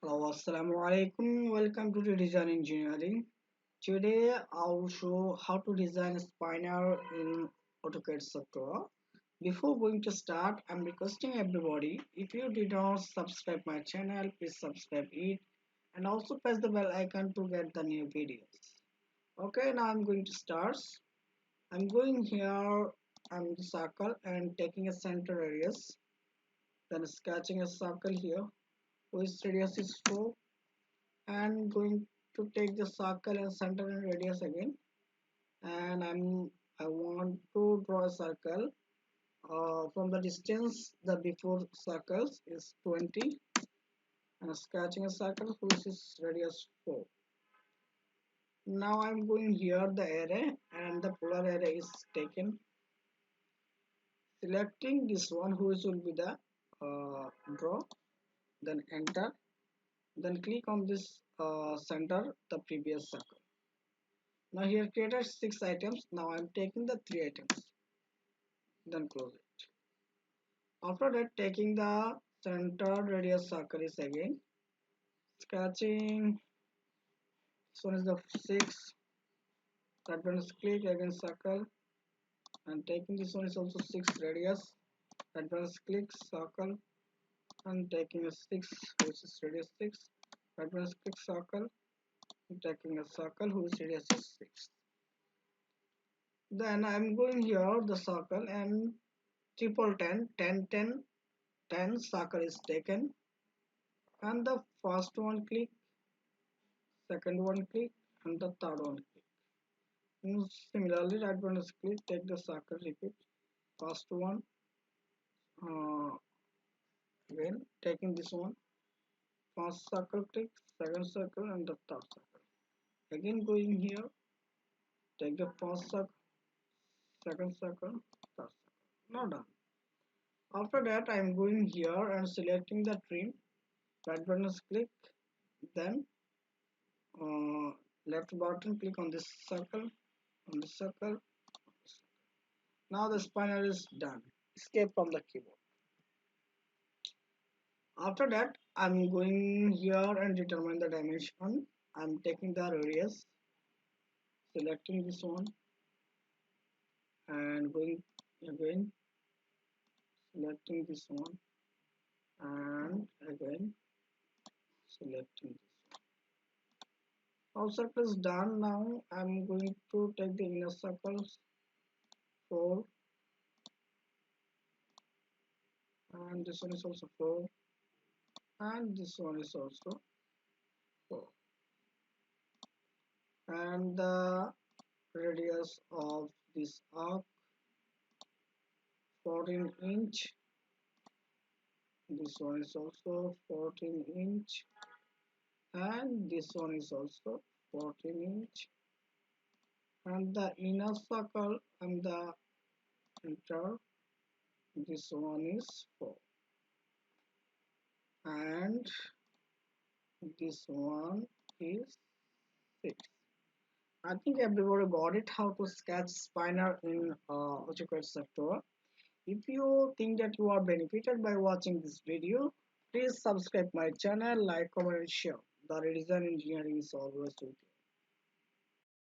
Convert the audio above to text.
Hello, Assalamu alaikum. Welcome to Redesign Engineering. Today I'll show how to design a spinner in AutoCAD software. Before going to start, I'm requesting everybody, if you did not subscribe my channel, please subscribe it and also press the bell icon to get the new videos. Okay, now I'm going to start. I'm going here on the circle and taking a center radius, then sketching a circle here whose radius is 4 and going to take the circle and center and radius again, and I want to draw a circle. From the distance the before circles is 20 and sketching a circle which is radius 4. Now I'm going here the array and the polar array is taken, selecting this one which will be the draw, then enter, then click on this center the previous circle. Now here created 6 items. Now I'm taking the 3 items. Then close it. After that, taking the center radius circle is again sketching. This one is the 6. That one is click again circle, and taking this one is also 6 radius. That one is click circle, and taking a 6 which is radius 6. That one is click circle, and taking a circle whose radius is 6. Then I'm going here the circle and triple 10 10 10 10 circle is taken, and the first one click, second one click, and the third one click. Similarly, right one is click, take the circle, repeat. First one, uh, again taking this one, first circle click, second circle, and the third circle. Again going here, take the first circle, second circle, third circle. Now done. After that, I am going here and selecting the trim. Right button is click, then uh, left button click on this circle, on this circle. Now the spinner is done. Escape from the keyboard. After that, I'm going here and determine the dimension. I'm taking the radius, selecting this one, and going again, selecting this one, and again selecting this one. All circles done. Now I'm going to take the inner circles 4, and this one is also 4, and this one is also 4, and the radius of this arc 14 inch. This one is also 14 inch, and this one is also 14 inch, and the inner circle and the center, this one is 4, and this one is 6. I think everybody got it how to sketch spinner in AutoCAD software. If you think that you are benefited by watching this video, please subscribe my channel, like, comment and share. The Redesign Engineering is always with you.